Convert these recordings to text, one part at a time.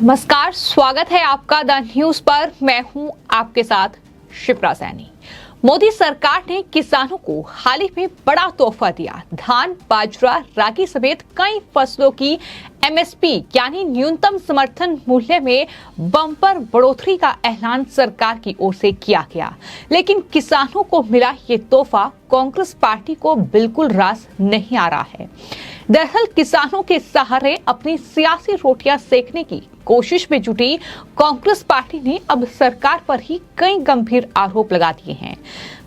नमस्कार, स्वागत है आपका द न्यूज पर। मैं हूं आपके साथ शिप्रा सैनी। मोदी सरकार ने किसानों को हाल ही में बड़ा तोहफा दिया। धान, बाजरा, रागी समेत कई फसलों की एमएसपी यानी न्यूनतम समर्थन मूल्य में बम्पर बढ़ोतरी का ऐलान सरकार की ओर से किया गया। लेकिन किसानों को मिला ये तोहफा कांग्रेस पार्टी को बिल्कुल रास नहीं आ रहा है। दरअसल किसानों के सहारे अपनी सियासी रोटियां सेकने की कोशिश में जुटी कांग्रेस पार्टी ने अब सरकार पर ही कई गंभीर आरोप लगा दिए हैं।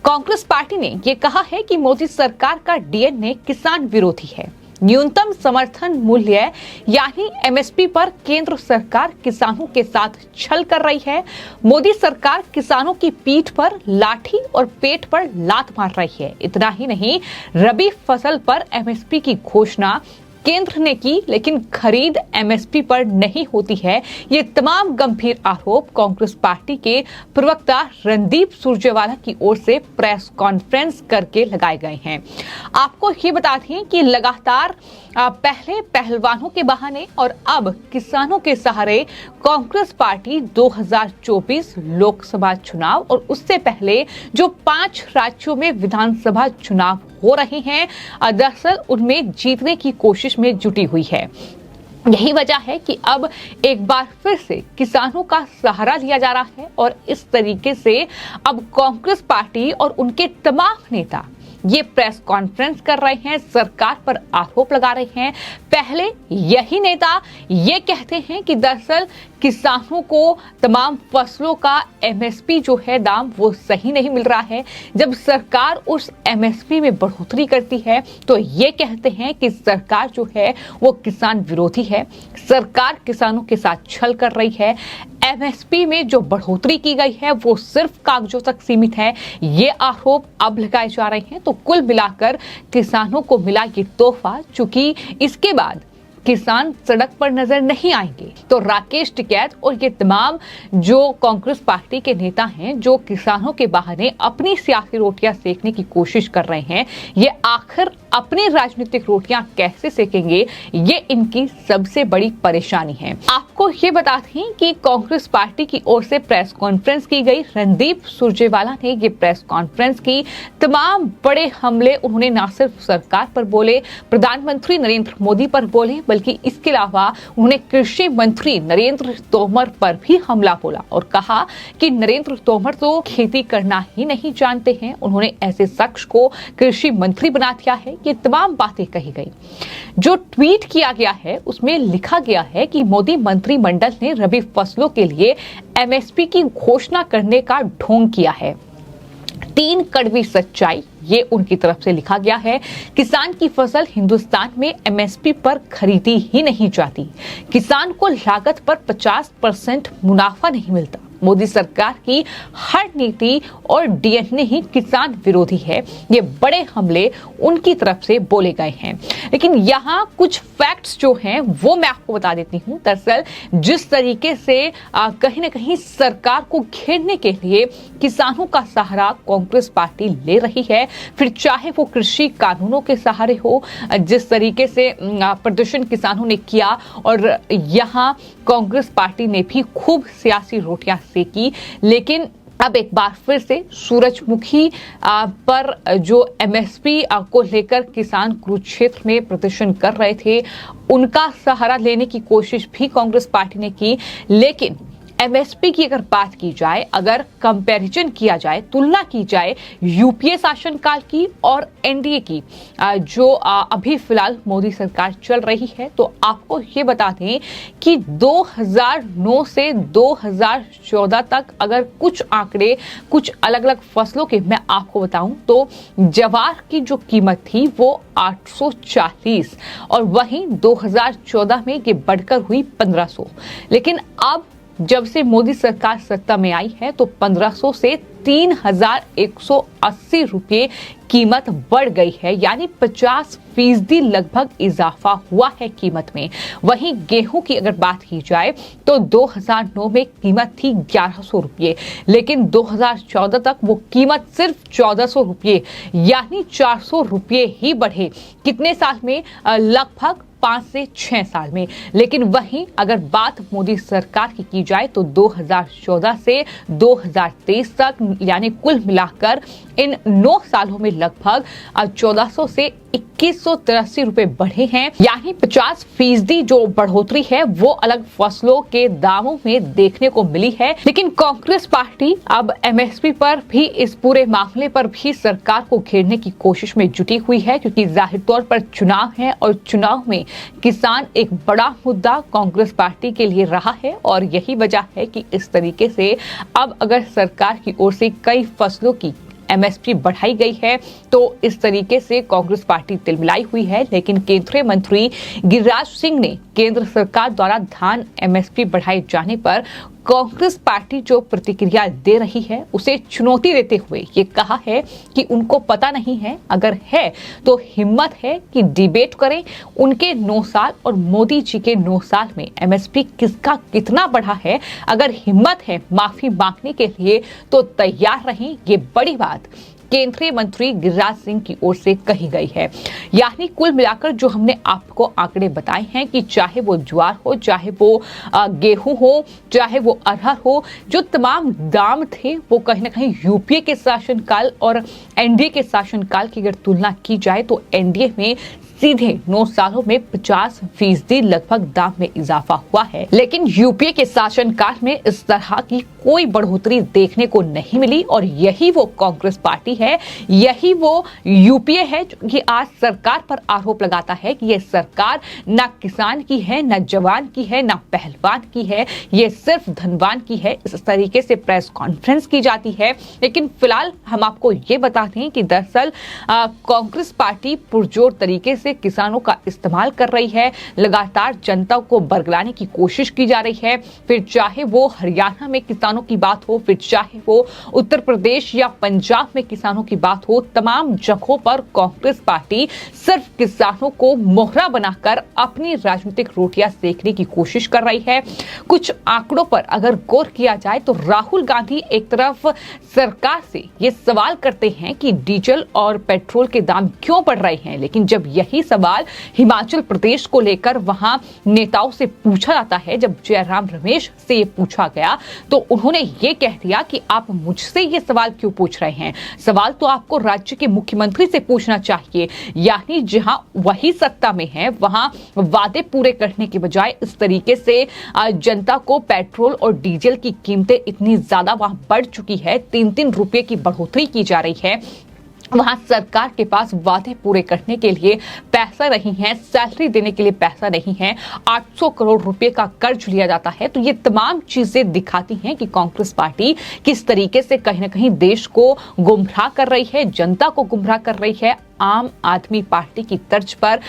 कांग्रेस पार्टी ने ये कहा है कि मोदी सरकार का डीएनए किसान विरोधी है। न्यूनतम समर्थन मूल्य यानी एमएसपी पर केंद्र सरकार किसानों के साथ छल कर रही है। मोदी सरकार किसानों की पीठ पर लाठी और पेट पर लात मार रही है। इतना ही नहीं, रबी फसल पर एमएसपी की घोषणा केंद्र ने की, लेकिन खरीद एमएसपी पर नहीं होती है। ये तमाम गंभीर आरोप कांग्रेस पार्टी के प्रवक्ता रणदीप सुरजेवाला की ओर से प्रेस कॉन्फ्रेंस करके लगाए गए हैं। आपको ये बता दें कि लगातार पहले पहलवानों के बहाने और अब किसानों के सहारे कांग्रेस पार्टी 2024 लोकसभा चुनाव और उससे पहले जो 5 राज्यों में विधानसभा चुनाव हो रहे हैं, दरअसल उनमें जीतने की कोशिश में जुटी हुई है। यही वजह है कि अब एक बार फिर से किसानों का सहारा लिया जा रहा है और इस तरीके से अब कांग्रेस पार्टी और उनके तमाम नेता ये प्रेस कॉन्फ्रेंस कर रहे हैं, सरकार पर आरोप लगा रहे हैं। पहले यही नेता ये कहते हैं कि दरअसल किसानों को तमाम फसलों का एमएसपी जो है दाम वो सही नहीं मिल रहा है। जब सरकार उस एमएसपी में बढ़ोतरी करती है तो ये कहते हैं कि सरकार जो है वो किसान विरोधी है, सरकार किसानों के साथ छल कर रही है। एमएसपी में जो बढ़ोतरी की गई है वो सिर्फ कागजों तक सीमित है। ये आरोप अब लगाए जा रहे हैं। तो कुल मिलाकर किसानों को मिला ये तोहफा, चूंकि इसके बाद किसान सड़क पर नजर नहीं आएंगे, तो राकेश टिकैत और ये तमाम जो कांग्रेस पार्टी के नेता हैं जो किसानों के बहाने अपनी सियासी रोटियां सेकने की कोशिश कर रहे हैं, ये आखिर अपनी राजनीतिक रोटियां कैसे सेकेंगे, ये इनकी सबसे बड़ी परेशानी है। आपको ये बता दें कि कांग्रेस पार्टी की ओर से प्रेस कॉन्फ्रेंस की गई। रणदीप सुरजेवाला ने ये प्रेस कॉन्फ्रेंस की। तमाम बड़े हमले उन्होंने न सिर्फ सरकार पर बोले, प्रधानमंत्री नरेंद्र मोदी पर बोले, बल्कि इसके अलावा उन्होंने कृषि मंत्री नरेंद्र तोमर पर भी हमला बोला और कहा कि नरेंद्र तोमर तो खेती करना ही नहीं जानते हैं। उन्होंने ऐसे शख्स को कृषि मंत्री बना दिया है। ये तमाम बातें कही गई। जो ट्वीट किया गया है उसमें लिखा गया है कि मोदी मंत्रिमंडल ने रबी फसलों के लिए एमएसपी की घोषणा करने का ढोंग किया है। 3 कड़वी सच्चाई, ये उनकी तरफ से लिखा गया है। किसान की फसल हिंदुस्तान में एमएसपी पर खरीदी ही नहीं जाती। किसान को लागत पर 50% मुनाफा नहीं मिलता। मोदी सरकार की हर नीति और डीएनए ही किसान विरोधी है। ये बड़े हमले उनकी तरफ से बोले गए हैं। लेकिन यहाँ कुछ फैक्ट्स जो हैं वो मैं आपको बता देती हूँ। दरअसल जिस तरीके से कहीं ना कहीं सरकार को घेरने के लिए किसानों का सहारा कांग्रेस पार्टी ले रही है, फिर चाहे वो कृषि कानूनों के सहारे हो, जिस तरीके से प्रदर्शन किसानों ने किया, और यहाँ कांग्रेस पार्टी ने भी खूब सियासी रोटियां सेकी। लेकिन अब एक बार फिर से सूरजमुखी पर जो एमएसपी को लेकर किसान कुरुक्षेत्र में प्रदर्शन कर रहे थे, उनका सहारा लेने की कोशिश भी कांग्रेस पार्टी ने की। लेकिन एमएसपी की अगर बात की जाए, अगर कंपैरिजन किया जाए, तुलना की जाए यूपीए शासनकाल की और एनडीए की जो अभी फिलहाल मोदी सरकार चल रही है, तो आपको ये बता दें कि 2009 से 2014 तक अगर कुछ आंकड़े कुछ अलग अलग फसलों के मैं आपको बताऊं तो ज्वार की जो कीमत थी वो 840 और वहीं 2014 में ये बढ़कर हुई 1500। लेकिन अब जब से मोदी सरकार सत्ता में आई है तो 1500 से 3180 रुपये कीमत बढ़ गई है, यानी 50% लगभग इजाफा हुआ है कीमत में। वहीं गेहूं की अगर बात की जाए तो 2009 में कीमत थी 1100 रुपये, लेकिन 2014 तक वो कीमत सिर्फ 1400 रुपये, यानी 400 रुपये ही बढ़े। कितने साल में? लगभग 5 से 6 साल में। लेकिन वहीं अगर बात मोदी सरकार की जाए तो 2014 से 2023 तक, यानी कुल मिलाकर इन 9 सालों में लगभग 1400 से 2183 रुपए बढ़े हैं, यानी 50% जो बढ़ोतरी है वो अलग फसलों के दामों में देखने को मिली है। लेकिन कांग्रेस पार्टी अब एमएसपी पर भी, इस पूरे मामले पर भी सरकार को घेरने की कोशिश में जुटी हुई है, क्योंकि जाहिर तौर पर चुनाव है और चुनाव में किसान एक बड़ा मुद्दा कांग्रेस पार्टी के लिए रहा है। और यही वजह है कि इस तरीके से अब अगर सरकार की ओर से कई फसलों की एमएसपी बढ़ाई गई है तो इस तरीके से कांग्रेस पार्टी तिलमिलाई हुई है। लेकिन केंद्रीय मंत्री गिरिराज सिंह ने केंद्र सरकार द्वारा धान एमएसपी बढ़ाए जाने पर कांग्रेस पार्टी जो प्रतिक्रिया दे रही है उसे चुनौती देते हुए ये कहा है कि उनको पता नहीं है, अगर है तो हिम्मत है कि डिबेट करें। उनके 9 साल और मोदी जी के 9 साल में एमएसपी किसका कितना बढ़ा है, अगर हिम्मत है माफी मांगने के लिए तो तैयार रहें। ये बड़ी बात केंद्रीय मंत्री गिरिराज सिंह की ओर से कही गई है। यानी कुल मिलाकर जो हमने आपको आंकड़े बताए हैं कि चाहे वो ज्वार हो, चाहे वो गेहूं हो, चाहे वो अरहर हो, जो तमाम दाम थे वो कहीं ना कहीं यूपीए के शासनकाल और एनडीए के शासनकाल की अगर तुलना की जाए तो एनडीए में सीधे 9 सालों में 50% लगभग दाम में इजाफा हुआ है। लेकिन यूपीए के शासनकाल में इस तरह की कोई बढ़ोतरी देखने को नहीं मिली। और यही वो कांग्रेस पार्टी है, यही वो यूपीए है जो कि आज सरकार पर आरोप लगाता है कि ये सरकार ना किसान की है, ना जवान की है, ना पहलवान की है, ये सिर्फ धनवान की है। इस तरीके से प्रेस कॉन्फ्रेंस की जाती है। लेकिन फिलहाल हम आपको ये बता दें कि दरअसल कांग्रेस पार्टी पुरजोर तरीके से किसानों का इस्तेमाल कर रही है, लगातार जनता को बरगलाने की कोशिश की जा रही है। फिर चाहे वो हरियाणा में किसानों की बात हो, फिर चाहे वो उत्तर प्रदेश या पंजाब में किसानों की बात हो, तमाम जगहों पर कांग्रेस पार्टी सिर्फ किसानों को मोहरा बनाकर अपनी राजनीतिक रोटियां सेकने की कोशिश कर रही है। कुछ आंकड़ों पर अगर गौर किया जाए तो राहुल गांधी एक तरफ सरकार से ये सवाल करते हैं कि डीजल और पेट्रोल के दाम क्यों बढ़ रहे हैं, लेकिन जब यही सवाल हिमाचल प्रदेश को लेकर वहां नेताओं से पूछा जाता है, जब जयराम रमेश से ये पूछा गया तो उन्होंने ये कह दिया कि आप मुझसे ये सवाल क्यों पूछ रहे हैं, सवाल तो आपको राज्य के मुख्यमंत्री से पूछना चाहिए। यानी जहां वही सत्ता में है वहां वादे पूरे करने के बजाय इस तरीके से जनता को पेट्रोल और डीजल की कीमतें इतनी ज्यादा वहां बढ़ चुकी है, 3-3 रुपए की बढ़ोतरी की जा रही है, वहां सरकार के पास वादे पूरे करने के लिए पैसा नहीं है, सैलरी देने के लिए पैसा नहीं है, 800 करोड़ रुपए का कर्ज लिया जाता है। तो ये तमाम चीजें दिखाती हैं कि कांग्रेस पार्टी किस तरीके से कहीं ना कहीं देश को गुमराह कर रही है, जनता को गुमराह कर रही है। आम आदमी पार्टी की तर्ज पर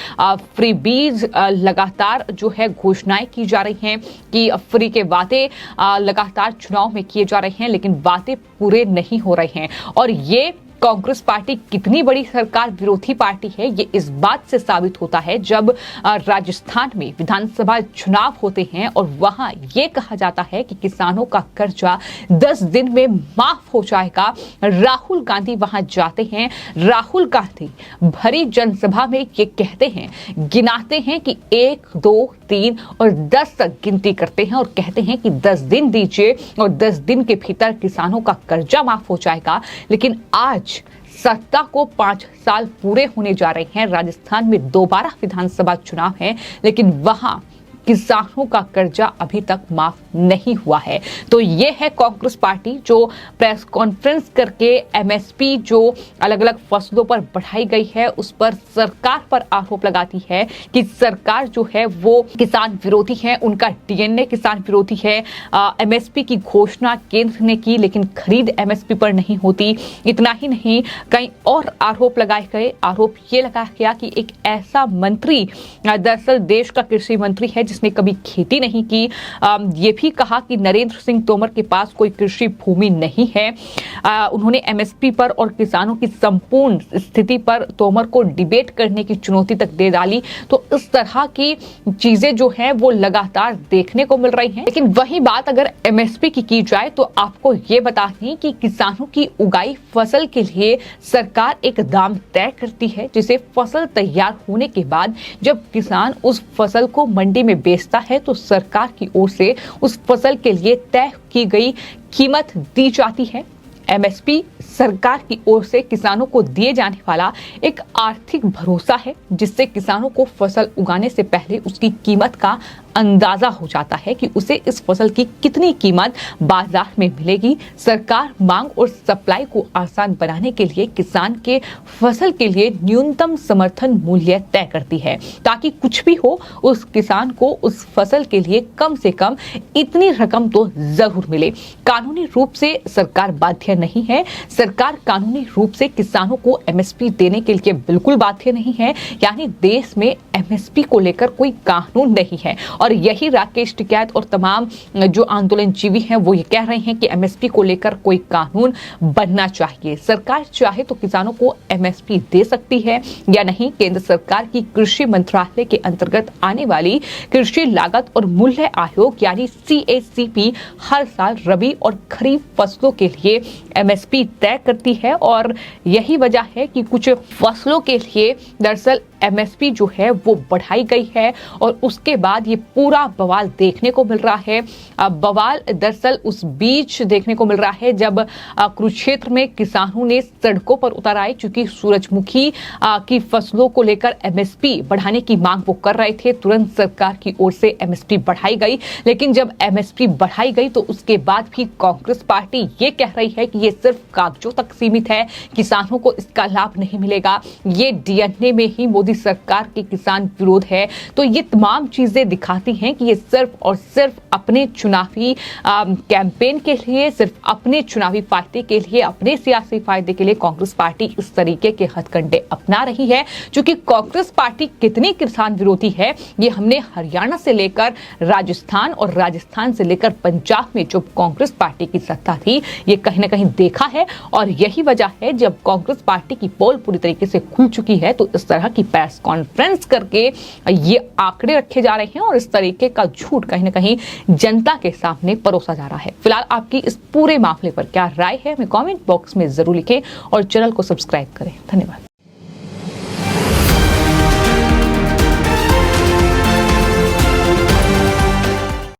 फ्रीबीज लगातार जो है घोषणाएं की जा रही हैं कि फ्री के वादे लगातार चुनाव में किए जा रहे हैं, लेकिन वादे पूरे नहीं हो रहे हैं। और ये कांग्रेस पार्टी कितनी बड़ी सरकार विरोधी पार्टी है ये इस बात से साबित होता है जब राजस्थान में विधानसभा चुनाव होते हैं और वहां ये कहा जाता है कि किसानों का कर्जा 10 दिन में माफ हो जाएगा। राहुल गांधी वहां जाते हैं, राहुल गांधी भरी जनसभा में ये कहते हैं, गिनाते हैं कि 1, 2, 3 और 10 तक गिनती करते हैं और कहते हैं कि 10 दिन दीजिए और 10 दिन के भीतर किसानों का कर्जा माफ हो जाएगा। लेकिन आज सत्ता को 5 साल पूरे होने जा रहे हैं, राजस्थान में दोबारा विधानसभा चुनाव है, लेकिन वहां किसानों का कर्जा अभी तक माफ नहीं हुआ है। तो ये है कांग्रेस पार्टी जो प्रेस कॉन्फ्रेंस करके एमएसपी जो अलग अलग फसलों पर बढ़ाई गई है उस पर सरकार पर आरोप लगाती है कि सरकार जो है वो किसान विरोधी है, उनका डीएनए किसान विरोधी है। एमएसपी की घोषणा केंद्र ने की लेकिन खरीद एमएसपी पर नहीं होती। इतना ही नहीं, कई और आरोप लगाए गए। आरोप ये लगाया गया कि एक ऐसा मंत्री दरअसल देश का कृषि मंत्री है जिसने कभी खेती नहीं की। ये भी कहा कि नरेंद्र सिंह तोमर के पास कोई कृषि भूमि नहीं है। उन्होंने एमएसपी पर और किसानों की संपूर्ण स्थिति पर तोमर को डिबेट करने की चुनौती तक दे डाली। तो इस तरह की चीजें जो हैं वो लगातार देखने को मिल रही हैं। लेकिन वही बात अगर एमएसपी की जाए तो आपको ये बता दें कि किसानों की उगाई फसल के लिए सरकार एक दाम तय करती है, जिसे फसल तैयार होने के बाद जब किसान उस फसल को मंडी में बेचता है तो सरकार की ओर से उस फसल के लिए तय की गई कीमत दी जाती है। एमएसपी सरकार की ओर से किसानों को दिए जाने वाला एक आर्थिक भरोसा है, जिससे किसानों को फसल उगाने से पहले उसकी कीमत का अंदाजा हो जाता है कि उसे इस फसल की कितनी कीमत बाजार में मिलेगी। सरकार मांग और सप्लाई को आसान बनाने के लिए किसान के फसल के लिए न्यूनतम समर्थन मूल्य तय करती है, ताकि कुछ भी हो उस किसान को उस फसल के लिए कम से कम इतनी रकम तो जरूर मिले। कानूनी रूप से सरकार बाध्य नहीं है। सरकार कानूनी रूप से किसानों को एमएसपी देने के लिए बिल्कुल बाध्य नहीं है। यानी देश में एमएसपी को लेकर कोई कानून नहीं है और यही राकेश टिकैत और तमाम जो आंदोलनजीवी हैं वो ये कह रहे हैं कि एमएसपी को लेकर कोई कानून बनना चाहिए। सरकार चाहे तो किसानों को एमएसपी दे सकती है या नहीं। केंद्र सरकार की कृषि मंत्रालय के अंतर्गत आने वाली कृषि लागत और मूल्य आयोग यानी CACP हर साल रबी और खरीफ फसलों के लिए एमएसपी तय करती है और यही वजह है कि कुछ फसलों के लिए दरअसल एमएसपी जो है वो बढ़ाई गई है और उसके बाद ये पूरा बवाल देखने को मिल रहा है। बवाल दरअसल उस बीच देखने को मिल रहा है जब कुरुक्षेत्र में किसानों ने सड़कों पर उतर आए, क्योंकि सूरजमुखी की फसलों को लेकर एमएसपी बढ़ाने की मांग वो कर रहे थे। तुरंत सरकार की ओर से एमएसपी बढ़ाई गई, लेकिन जब एमएसपी बढ़ाई गई तो उसके बाद भी कांग्रेस पार्टी ये कह रही है कि ये सिर्फ कागजों तक सीमित है, किसानों को इसका लाभ नहीं मिलेगा, ये डीएनए में ही मोदी सरकार के किसान विरोध है। तो ये तमाम चीजें दिखाती हैं कि ये सिर्फ और सिर्फ अपने चुनावी कैंपेन के लिए, सिर्फ अपने चुनावी फायदे के लिए, अपने सियासी फायदे के लिए कांग्रेस पार्टी इस तरीके के हथकंडे अपना रही है। क्योंकि कांग्रेस पार्टी कितनी किसान विरोधी है ये हमने हरियाणा से लेकर राजस्थान और राजस्थान से लेकर पंजाब में जो कांग्रेस पार्टी की सत्ता थी ये कहीं ना कहीं देखा है। और यही वजह है जब कांग्रेस पार्टी की पोल पूरी तरीके से खुल चुकी है तो इस तरह की प्रेस कॉन्फ्रेंस करके ये आंकड़े रखे जा रहे हैं और इस तरीके का झूठ कहीं ना कहीं जनता के सामने परोसा जा रहा है। फिलहाल आपकी इस पूरे मामले पर क्या राय है हमें कमेंट बॉक्स में जरूर लिखें और चैनल को सब्सक्राइब करें। धन्यवाद।